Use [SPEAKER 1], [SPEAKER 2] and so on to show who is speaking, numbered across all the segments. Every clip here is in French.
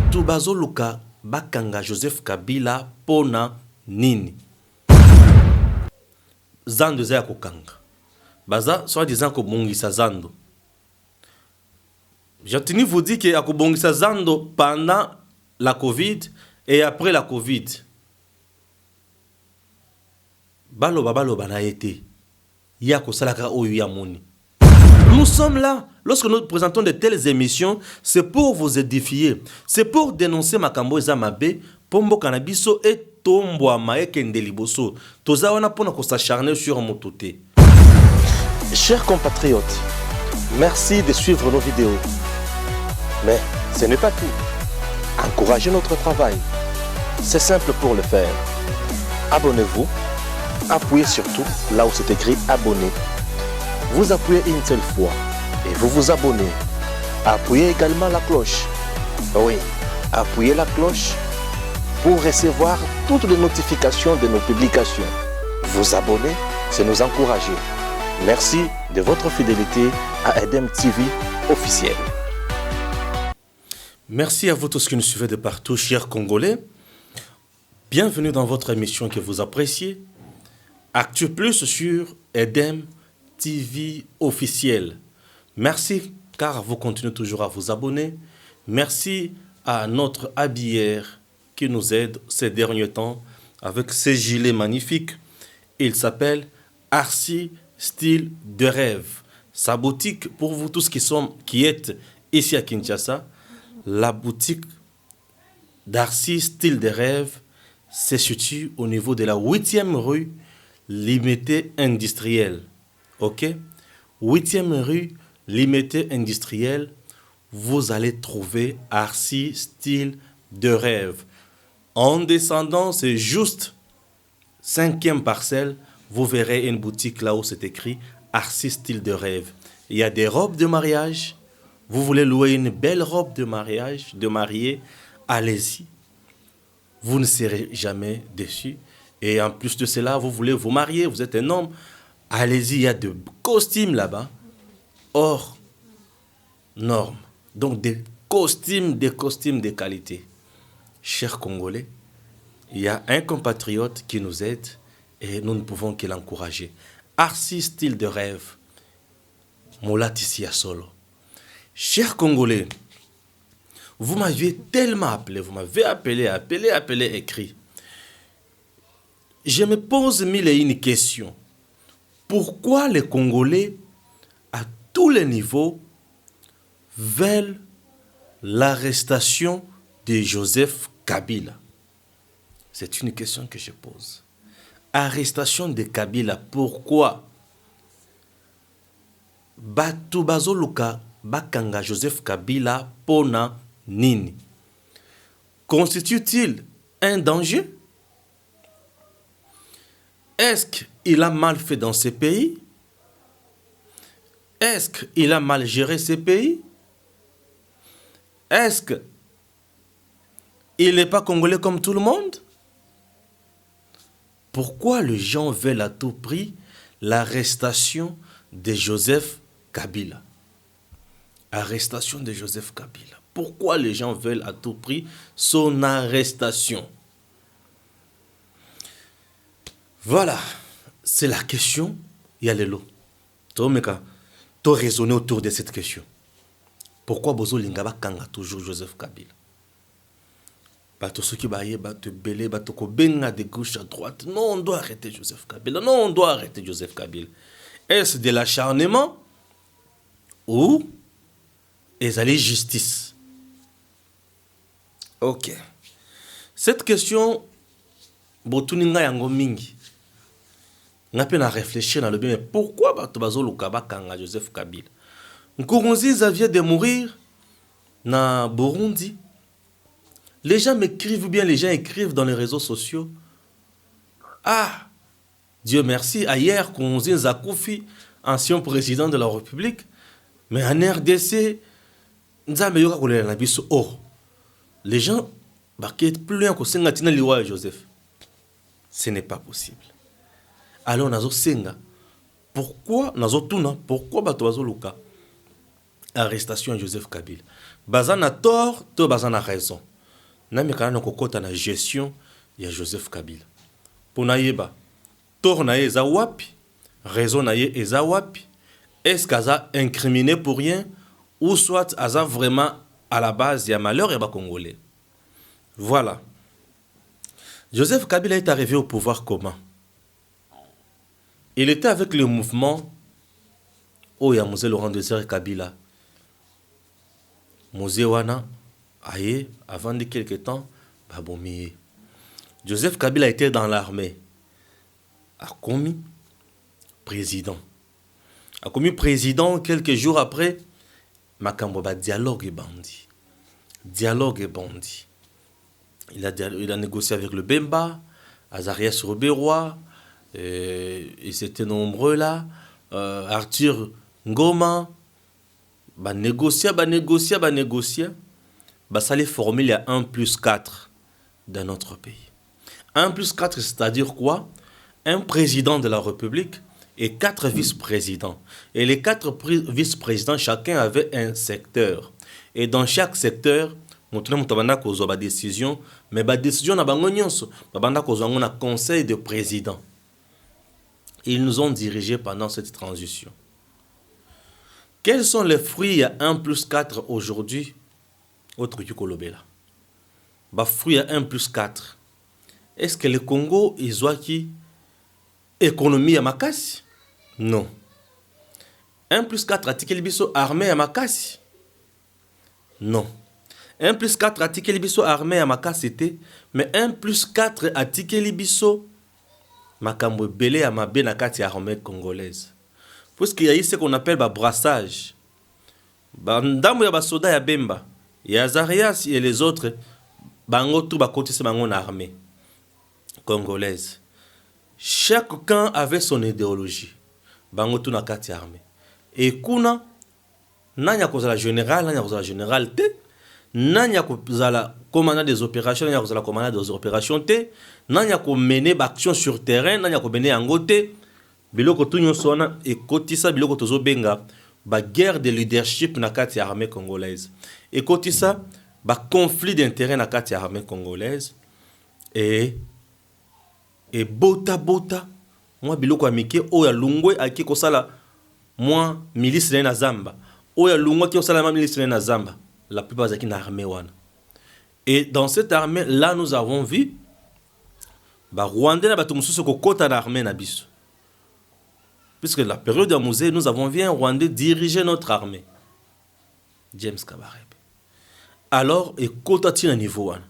[SPEAKER 1] bato bazoluka bakanga Joseph Kabila pona nini? Zando za ya kokanga. Baza soit disant ko bongisa zando. J'ai tenu vous dire que akobongisa zando pendant la Covid et après la Covid. Baloba na été. Ya ko salaka oyo ya moni. Nous sommes là, lorsque nous présentons de telles émissions, c'est pour vous édifier, c'est pour dénoncer Makambo Zamabe, Pombo Kanabiso et Tombo Amae Kendeliboso. Toza wana pona ko s'acharner sur Mototé.
[SPEAKER 2] Chers compatriotes, merci de suivre nos vidéos. Mais ce n'est pas tout. Encouragez notre travail. C'est simple pour le faire. Abonnez-vous. Appuyez surtout là où c'est écrit abonner. Vous appuyez une seule fois et vous vous abonnez. Appuyez également la cloche. Oui, appuyez la cloche pour recevoir toutes les notifications de nos publications. Vous abonner, c'est nous encourager. Merci de votre fidélité à Edem TV officiel.
[SPEAKER 1] Merci à vous tous qui nous suivez de partout, chers Congolais. Bienvenue dans votre émission que vous appréciez. Actu Plus sur Edem TV officiel. Merci car vous continuez toujours à vous abonner. Merci à notre habilleur qui nous aide ces derniers temps avec ses gilets magnifiques. Il s'appelle Arsi Style de Rêve. Sa boutique, pour vous tous qui êtes ici à Kinshasa, la boutique d'Arsi Style de Rêve se situe au niveau de la 8e rue Limité Industrielle. Ok? 8e rue Limité Industrielle, vous allez trouver Arsi Style de Rêve. En descendant, c'est juste 5e parcelle, vous verrez une boutique là où c'est écrit Arsi Style de Rêve. Il y a des robes de mariage. Vous voulez louer une belle robe de mariage, de mariée, allez-y. Vous ne serez jamais déçus. Et en plus de cela, vous voulez vous marier, vous êtes un homme, allez-y, il y a de costumes là-bas, hors normes. Donc des costumes de qualité. Chers Congolais, il y a un compatriote qui nous aide et nous ne pouvons que l'encourager. Arsi Style de Rêve, Molatissia Solo. Chers Congolais, vous m'aviez tellement appelé, vous m'avez appelé, écrit. Je me pose mille et une questions. Pourquoi les Congolais, à tous les niveaux, veulent l'arrestation de Joseph Kabila? C'est une question que je pose. Arrestation de Kabila, pourquoi? Batu bazoluka bakanga Joseph Kabila pona nini? Constitue-t-il un danger? Est-ce qu'il a mal fait dans ces pays? Est-ce qu'il a mal géré ces pays? Est-ce qu'il n'est pas congolais comme tout le monde? Pourquoi les gens veulent à tout prix l'arrestation de Joseph Kabila? Arrestation de Joseph Kabila. Pourquoi les gens veulent à tout prix son arrestation? Voilà, c'est la question. Il y a les lots. Tu raisonner autour de cette question. Pourquoi Bozo Lingaba Kanga toujours Joseph Kabila? Bato ceux qui baillent, bato belé, bato ko benga de gauche à droite. Non, on doit arrêter Joseph Kabila. Non, on doit arrêter Joseph Kabila. Est-ce de l'acharnement ou est-ce la justice? Ok. Cette question, botuninga yango mingi. On a peine à réfléchir dans le bien. Mais pourquoi bato bazo lukaba kanga Joseph Kabila? Nkurunziza vient de mourir na Burundi. Les gens m'écrivent ou bien les gens écrivent dans les réseaux sociaux. Ah, Dieu merci, hier, Nkurunziza Koufi, ancien président de la République, mais en RDC, les gens bakit plus loin que Sengatina Liwa et Joseph. Ce n'est pas possible. Alors, nazo senga. Pourquoi nazo tuna? Pourquoi bato bazo luka? Arrestation de Joseph Kabila. Bazana tort, to bazana raison. na mekana na kokota na gestion ya Joseph Kabila. Pona yeba tor na ye eza wapi, raison na ye eza wapi, est-ce qu'aza incriminé pour rien ou soit aza vraiment à la base ya malheur ya ba Congolais. Voilà. Joseph Kabila est arrivé au pouvoir comment? Il était avec le mouvement Oya Mose Laurent Désiré Kabila. Mose wana aye avant de quelques temps babomi. Joseph Kabila était dans l'armée. A commis président. A commis président quelques jours après makambo ba dialogue et bandit. Dialogue et bandit. Il a négocié avec le Bemba, Azarias Robérois, ils étaient nombreux là, Arthur Ngoma, négocier, ça les formule il y a 1+4 dans notre pays. 1+4, c'est-à-dire quoi? Un président de la République et 4 vice-présidents. Et les 4 vice-présidents, chacun avait un secteur. Et dans chaque secteur, nous avons des décisions, mais les décisions nous avons un conseil de président. Ils nous ont dirigés pendant cette transition. Quels sont les fruits à 1+4 aujourd'hui? Autre que Kolobela. Fruits à 1+4. Est-ce que le Congo ils ont qui économie à Makassi? Non. 1+4 article biso armée à Makassi? Non. 1+4 article biso armée à Makassi, mais 1+4 article biso makambo belé à mabe na kati armée congolaise. Puisqu'il y a ce qu'on appelle brassage. Ndambo ya basoda ya Bemba, ya Azarias et les autres, bango tout bakotise bango na armée congolaise. Chaque camp avait son idéologie. Bango tout na kati armée. Et kuna nanya kozala général, nanya kozala général te, nanya kozala commandant des opérations, nanya kozala commandant des opérations te, nanya ko mener action sur terrain, nanya ko mener en te. Biloko tunyo sona et kotisa biloko tozo benga ba guerre de leadership na kati armée congolaise. Et kotisa ba conflit d'intérêt na kati armée congolaise et bota moi biloko amike oya lungwe aki kosala moi milice na Zamba oya lungwe ki kosala ma milice na Zamba la plupart zaki na armée wana. Et dans cette armée là nous avons vu ba Rwandais na bato mususu ko kota na armée na biso. Puisque la période de Musée, nous avons vu un Rwandais diriger notre armée. James Kabarebe. Alors, et kotati na niveau wana.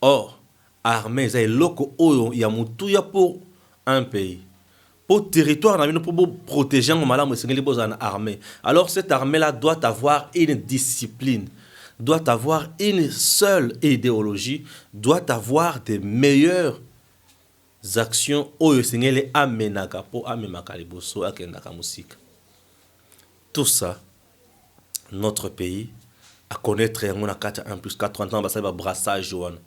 [SPEAKER 1] Or, armée, c'est loko oyo ya mutuya pour un pays. Pour territoire, pour protéger un malade, c'est une armée. Alors, cette armée-là doit avoir une discipline, doit avoir une seule idéologie, doit avoir des meilleures actions oyo sengele amenaka po amemaka liboso akendaka musika. Tout ça, notre pays à connaître un 1+4 30 ans ça va brassage wana.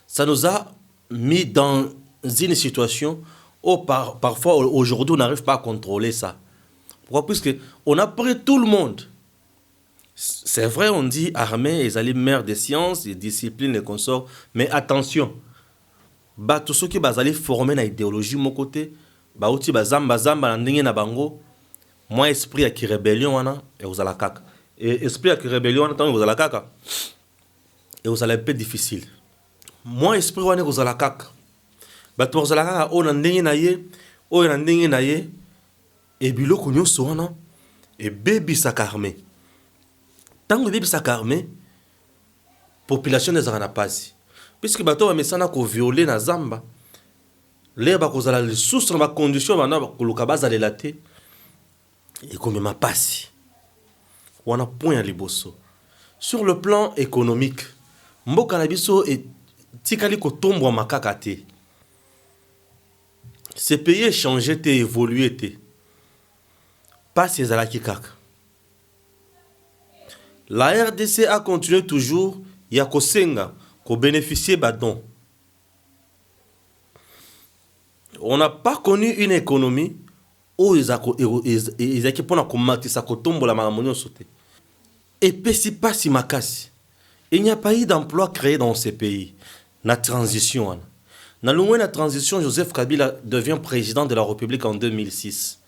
[SPEAKER 1] Ça nous a mis dans une situation où parfois aujourd'hui on n'arrive pas à contrôler ça. Pourquoi? Puisque on a pris tout le monde. C'est vrai, on dit armée ils allaient mère des sciences, des disciplines, les consorts, mais attention. Tous ceux qui bazali formé na idéologie mon côté ba uti bazamba na ndenge na bango moi esprit qui rébellion wana et vous ala kaka et esprit qui rébellion wana tant vous ala kaka et vous ala un peu difficile moi esprit wana vous ala kaka bato vous ala kaka o na ndenge na ye et biloko nyonso wana et baby sakarme tango baby sakarme population des anapasi. Puisque bato ba mesana ko violer na Zamba les ba kozala les sous ma condition bana ba koluka bazalela te et comme ma passe wana point ya liboso. Sur le plan économique mboka na biso et tikali ko tombwa makaka te. Ces pays échangé te évolué te pas ces alaki kaka. La RDC a continué toujours ya kosenga qu'on bénéficier badon. On n'a pas connu une économie où ils ont pour la kotombo la maramonio sauté. Et pesi pas si makasi. Il n'y a pas eu d'emploi créé dans ces pays. La transition. Dans la transition, Joseph Kabila devient président de la République en 2006.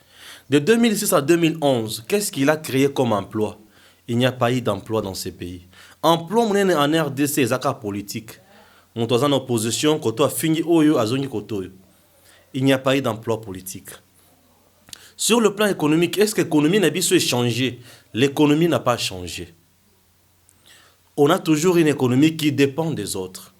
[SPEAKER 1] De 2006 à 2011, qu'est-ce qu'il a créé comme emploi? Il n'y a pas eu d'emploi dans ces pays. Emploi en RDC, c'est politique. On est en opposition, il n'y a pas eu d'emploi politique. Sur le plan économique, est-ce que l'économie n'a pas changé? L'économie n'a pas changé. On a toujours une économie qui dépend des autres.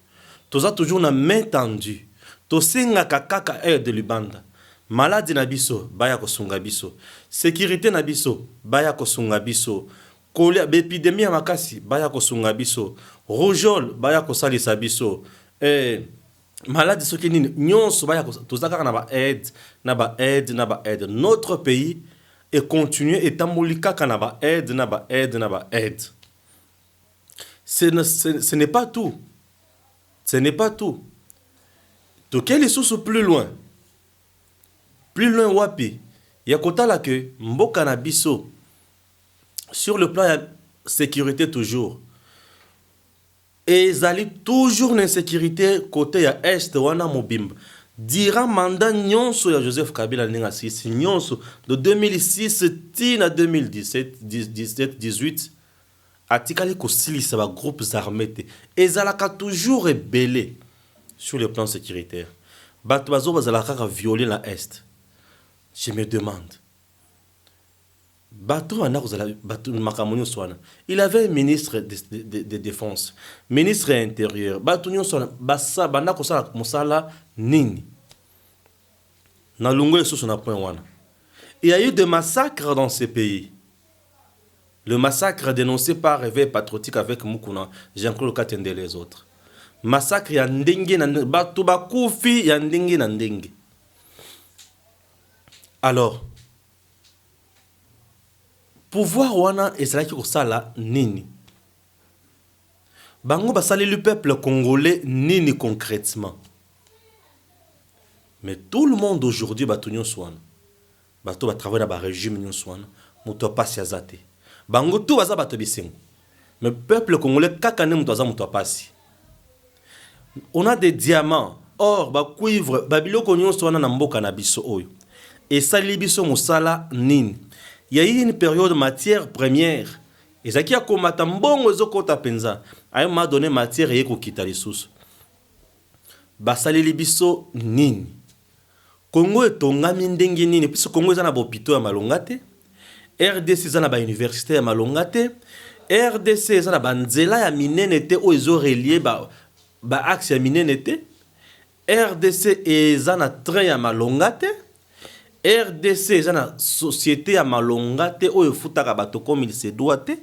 [SPEAKER 1] Tu as toujours une main tendue. Tu as kaka aide Libanda. Maladie nabiso, baya kosunga biso. Sécurité nabiso, baya kosunga biso. Épidémie makasi, baya kosunga biso. Rougeole, baya kosalisa biso. Maladie soki nini, nyonso baya tozaka na ba aide, na ba aide, na ba aide. Notre pays est continué et tambolika na ba aide, na ba aide, na ba aide. Ce n'est pas tout. Ce n'est pas tout. Donc, quel est sous plus loin? Plus loin, wapi? Il y a côté là que Mboka na biso, sur le plan de la sécurité toujours. Et ils allaient toujours en sécurité côté ya Est, wana mobimba. Durant mandat nyonso ya Joseph Kabila ninga sisi nyonso de 2006 à 2017, 17, 18. Atikali kosilisa ba groupes armés te. Ezalaka toujours rebellé sur le plan sécuritaire. Bato bazo bazalaka violer la Est. Je me demande. Bato wana kozala bato makamonyo swana. Il avait un ministre de défense, ministre intérieur. Bato nyo swana basa bana kosala mosala nini. Na lungo leso na point wana. Il y a eu des massacres dans ces pays. Le massacre dénoncé par Réveil Patriotique avec Mukuna, Jean-Claude Katende et les autres. Massacre ya ndenge na batu bakufi ya ndenge na ndenge. Alors, pouvoir wana ezalaki kosala nini? Bango basali le peuple congolais nini concrètement? Mais tout le monde aujourd'hui batu nyonswana. Batu ba travailler na ba régime nyonswana, muto pasi azate. Bango tout baza bato bisengo. Mais peuple congolais kakane muto aza muto pasi. On a des diamants, or ba cuivre, ba biloko nyonso wana na mboka na biso oyo. Et ça libiso musala nini. Il y a eu une période matière première. Et ça qui a komata mbongo ezokota penza. A un moment donné matière yeko kita lisusu. Ba sali libiso nini. Congo etongami ndenge nini puisque Congo eza na bopito ya malonga te. RDC eza na ba université ya malonga te. RDC eza na banzela ya minene te o ezo relier ba axe ya minene te. RDC eza na train ya malonga te. RDC eza na société ya malonga te o efutaka bato comme il se doit te.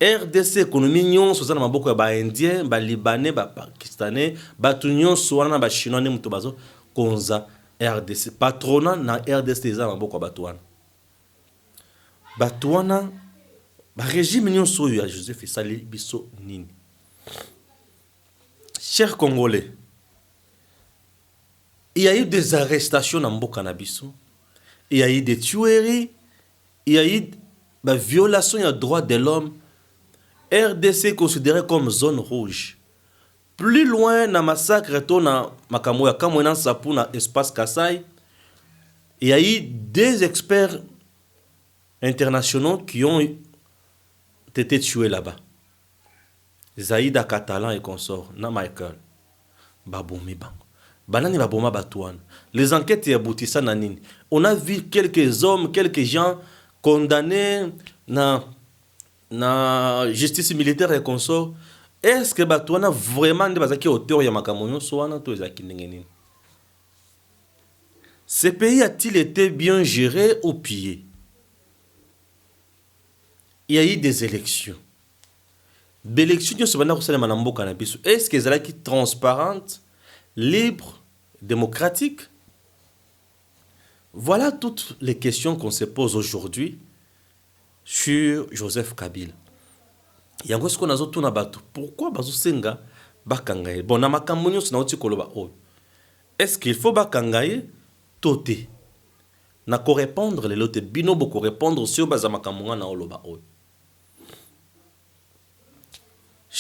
[SPEAKER 1] RDC économie nyonso eza na maboko ya ba indien, ba libanais, ba pakistanais, bato nyonso wana na ba chinois ne muto bazo konza RDC. Patronat na RDC eza na maboko ya bato wana. Bato wana ba régime nyonso ya Joseph esali biso nini. Chers Congolais, il y a eu des arrestations dans mboka na biso. Il y a eu des tueries, il y a eu des violations des droits de l'homme. RDC considéré comme zone rouge. Plus loin, dans massacre, dans Makamoya, Kamouena Sapou, dans l'espace Kassai, il y a eu des experts internationaux qui ont été tués là-bas. Zaïda Catalan et consorts, na Michael, Baboumi Bango. Banani baboma batouane. Les enquêtes aboutissent à nini. On a vu quelques hommes, quelques gens condamnés na justice militaire et consorts. Est-ce que batouana vraiment de bazaki auteur ya makamonyo soana to ezaki nini? Ce pays a-t-il été bien géré ou pillé? Il y a eu des élections. L'élection se bana kosala manamboka na biso. Est-ce que ezalaki transparente, libre, démocratique? Voilà toutes les questions qu'on se pose aujourd'hui sur Joseph Kabila. Yango ce qu'on a zoto na bato. Pourquoi bazo senga bakangaye? Bon na makamonyo na oti koloba o. Est-ce qu'il faut bakangaye toté? Na ko répondre les lote bino boko répondre sur baza makamonga na oloba o.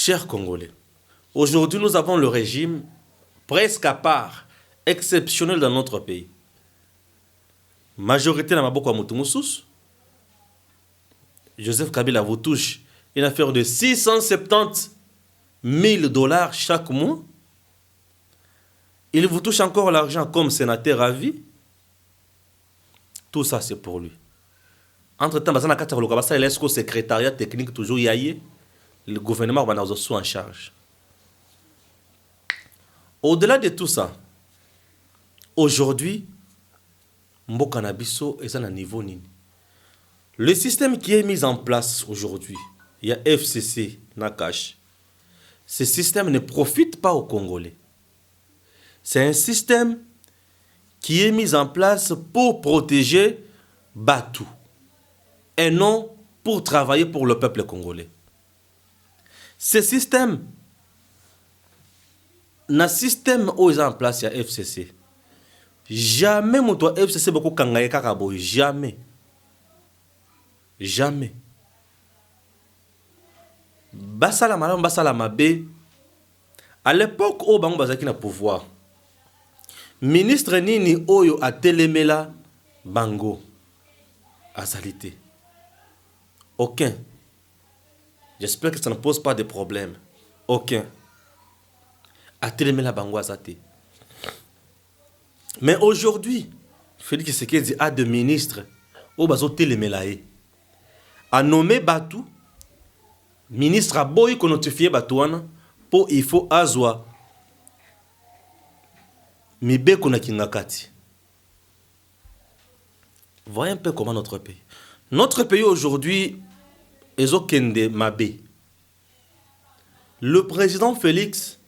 [SPEAKER 1] Chers Congolais, aujourd'hui nous avons le régime presque à part, exceptionnel dans notre pays. Majorité dans Maboko Moutoumoussous, Joseph Kabila vous touche une affaire de 670 000 $ chaque mois. Il vous touche encore l'argent comme sénateur à vie. Tout ça, c'est pour lui. Entre-temps, il est au secrétariat technique toujours yaye. Le gouvernement va nous en charge. Au-delà de tout ça, aujourd'hui, Mboka Nabiso est à un niveau nini. Le système qui est mis en place aujourd'hui, il y a FCC, Nakash. Ce système ne profite pas aux Congolais. C'est un système qui est mis en place pour protéger Batou et non pour travailler pour le peuple congolais. Ce système, le système où il est en place, il y a FCC. Jamais mon FCC beaucoup kangaye kakabo, jamais. Jamais. Basala malam basala mabe. À l'époque où bango bazaki na pouvoir, ministre nini oyo a telemela bango azalité. Aucun. J'espère que ça ne pose pas de problème. Aucun. A telemela bango azate. Mais aujourd'hui, Félix Tshisekedi a de ministres au bazo telemela e. A nommé Batou ministre a boy ko notifié Batouana pour il faut azwa mibe kona kingakati. Voyez un peu comment notre pays. Notre pays aujourd'hui est au kende mabé. Le président Félix,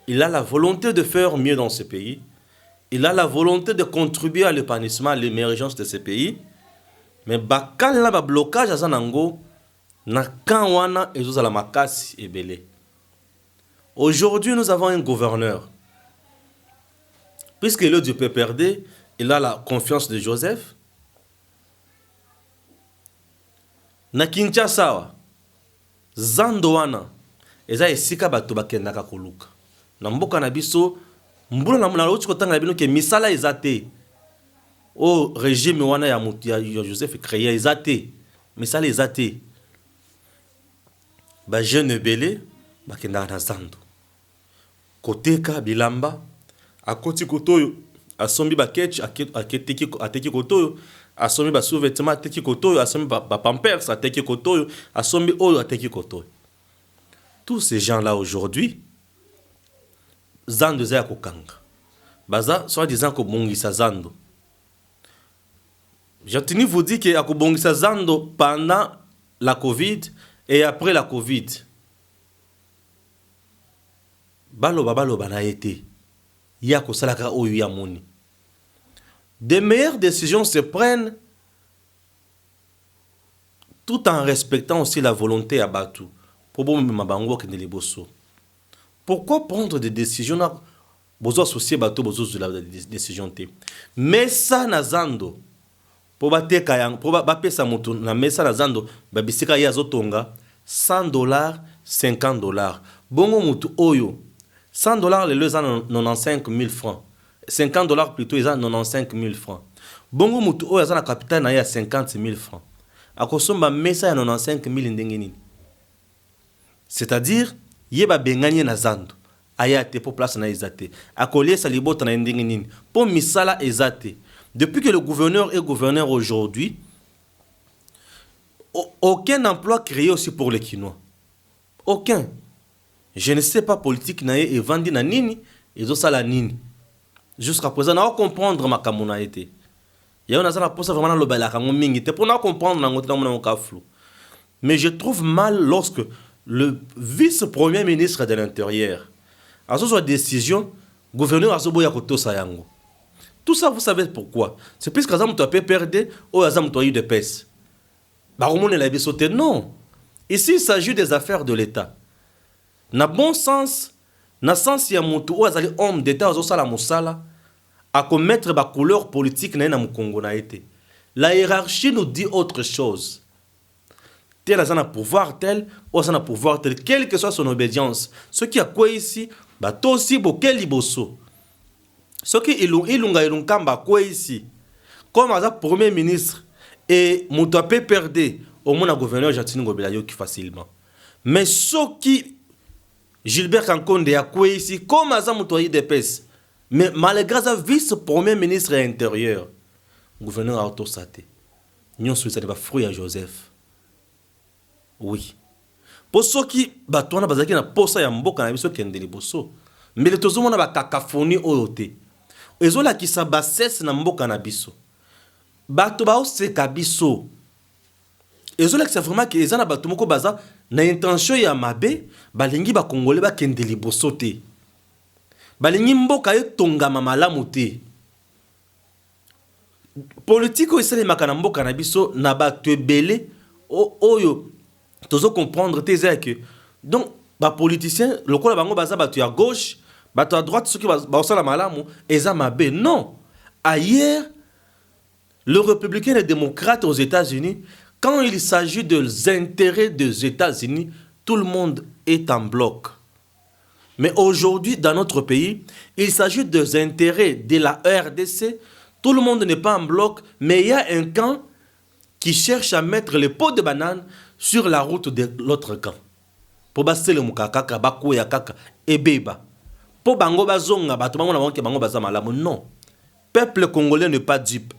[SPEAKER 1] il a la volonté de faire mieux dans ce pays. Il a la volonté de contribuer à l'épanouissement, à l'émergence de ce pays. Mais bakal na ba blocage à Zanango, na kanwana et à la makasi et belé. Aujourd'hui, nous avons un gouverneur. Puisqu'il est du PPRD, il a la confiance de Joseph. Na Kinshasa, Zandoana, eza esika bato bakendaka koluka. Na mboka na biso, mbula na loti kotanga bino ke misala ezate. O régime wana ya Joseph créé ezate. Misala ezate. Ba jeune belé bakendaka na Zando. Koteka bilamba akoti kotoyo asombi ba ketch ateki kotoyo asombi ba sous-vêtements ateki kotoyo asombi ba pampers ateki kotoyo asombi oyo ateki kotoyo. Tous ces gens là aujourd'hui Zando za kokanga baza soit disant ko bongisa Zando. J'ai tenu vous dire que akobongisa Zando pendant la Covid et après la Covid. Baloba na été. Yako salaka oyo ya moni. Des meilleures décisions se prennent tout en respectant aussi la volonté à Batou. Pourquoi prendre des décisions là? Bozo associer Batou bozo de la décision té. Mais ça na Zando. Pour bateka yang pour ba pesa mutu na mesa na Zando babisika ya zotonga $100, $50. Bongo mutu oyo $100 les deux ans 95 000 francs. $50 plutôt ils ont 95 000 francs. Bongo mutu oyo azana capital na ya 50 000 francs. Akosomba mesa ya 95 000 ndengeni. C'est-à-dire yeba benganye na Zando. Ayate pour place na ezate. Akolie sa libota na ndengeni. Pour misala ezate. Depuis que le gouverneur est gouverneur aujourd'hui, aucun emploi créé aussi pour les Kinois. Aucun. Je ne sais pas politique nae et vendi na nini et zo sala nini. Jusqu'à présent na comprendre ma kamuna été. Ya on a ça pour ça vraiment le bala kango mingi te pour na comprendre na ngoti na mona ka flou. Mais je trouve mal lorsque le vice-premier ministre de l'Intérieur a soit décision gouverneur a boya koto sayango. Tout ça vous savez pourquoi? C'est puisque azam to PPRD ou azam to UDPS. Ba romone la bisoté non. Ici il s'agit des affaires de l'État. Na bon sens, na sens ya mutu ou azali homme d'état ozo sala musala à commettre ba couleur politique na Congo na été. La hiérarchie nous dit autre chose. tel a un pouvoir tel, ou a un pouvoir tel, quelle que soit son obédience. Ce qui a quoi ici, bah toi aussi, quel liboso. Ce qui il kamba quoi ici, comme un premier ministre, et mon tapé perdé, au moins un gouverneur Jatine Gobelayo qui facilement. Mais ce qui Gilbert Kankonde a quoi ici, comme un motoyer d'épaisse, mais malgré sa vice-premier ministre intérieur, gouverneur a autosaté. Nous sommes des fruits à Joseph. Oui. Pour ceux qui battent bazaki na posa ya mboka na biso kende liboso. Mais les tozo mona ba cacophonie oyote. Ezola ki sa bassesse na mboka na biso. Bato ba oseka biso. Ezola ki sa vraiment que ezana bato moko baza na intention ya mabe, balingi ba congolais ba kende liboso te. Balingi mboka etongama malamu te. Politique oyo makana mboka na biso na bato ebele oyo tozo comprendre teza que donc ba politicien lokola bango baza bato ya gauche bato à droite ceux qui ba osala malamu eza mabe non. Ailleurs le républicain et démocrate aux États-Unis, quand il s'agit des intérêts des États-Unis, tout le monde est en bloc. Mais aujourd'hui dans notre pays, il s'agit des intérêts de la RDC. Tout le monde n'est pas en bloc, mais il y a un camp qui cherche à mettre les pots de banane sur la route de l'autre camp. Pour basser le mukakaka, bakuya kaka, ebeba. Pour bango bazonga, batumango na wanke bango bazama malamu. Non. Peuple congolais n'est pas dupe.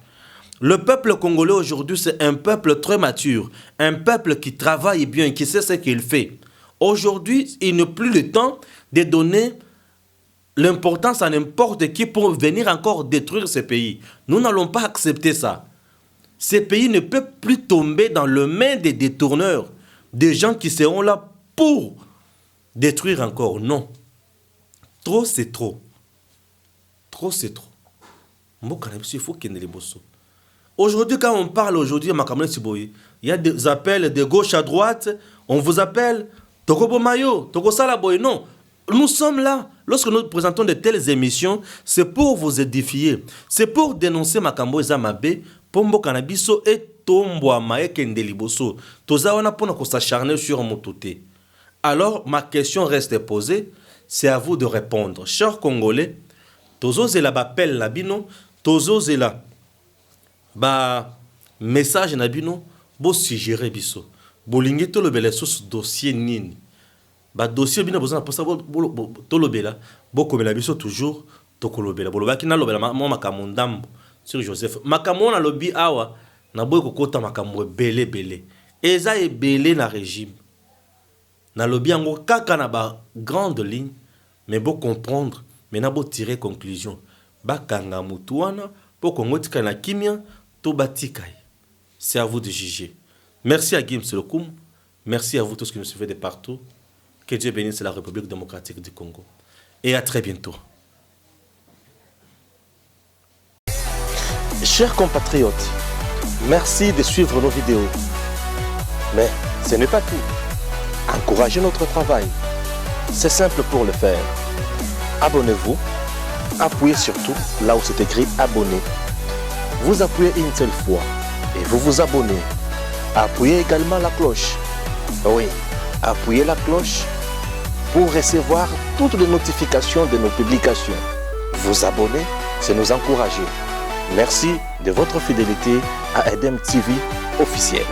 [SPEAKER 1] Le peuple congolais aujourd'hui, c'est un peuple très mature. Un peuple qui travaille bien, qui sait ce qu'il fait. Aujourd'hui, il n'a plus le temps de donner l'importance à n'importe qui pour venir encore détruire ce pays. Nous n'allons pas accepter ça. Ce pays ne peut plus tomber dans les mains des détourneurs, des gens qui seront là pour détruire encore. Non. Trop, c'est trop. Trop, c'est trop. Il faut qu'il y ait des bossos. Aujourd'hui, quand on parle aujourd'hui, il y a des appels de gauche à droite. On vous appelle Tokobo Mayo, Toko Salaboy. Non. Nous sommes là. Lorsque nous présentons de telles émissions, c'est pour vous édifier. C'est pour dénoncer Makambo Zamabe, Pombo Kanabiso et Tombo Amae Kendeliboso. Tozawana pour nous s'acharner sur Mototé. Alors, ma question reste posée. C'est à vous de répondre. Chers Congolais, Tozo Zela Bapel Nabino, Tozo Zela message Nabino, Bo suggérer Biso. Bolingi to le bel dossier nini. Dossier bina besoin pour ça tolobela boko mela biso toujours tokolobela boloba ki na lobela mo makamondam sur Joseph makamona lobi awa na boy kokota makambo belé eza ebele na régime na lobi yango kaka na ba grande ligne mais bo comprendre mais na bo tirer conclusion bakanga mutuana po kongotika na kimia to batikai. C'est à vous de juger. Merci à Gims Lokoum, merci à vous tous qui nous suivez de partout. Que Dieu bénisse la République démocratique du Congo. Et à très bientôt.
[SPEAKER 2] Chers compatriotes, merci de suivre nos vidéos. Mais ce n'est pas tout. Encouragez notre travail. C'est simple pour le faire. Abonnez-vous. Appuyez surtout là où c'est écrit abonner. Vous appuyez une seule fois et vous vous abonnez. Appuyez également la cloche. Oui, appuyez la cloche pour recevoir toutes les notifications de nos publications. Vous abonner, c'est nous encourager. Merci de votre fidélité à Edem TV officiel.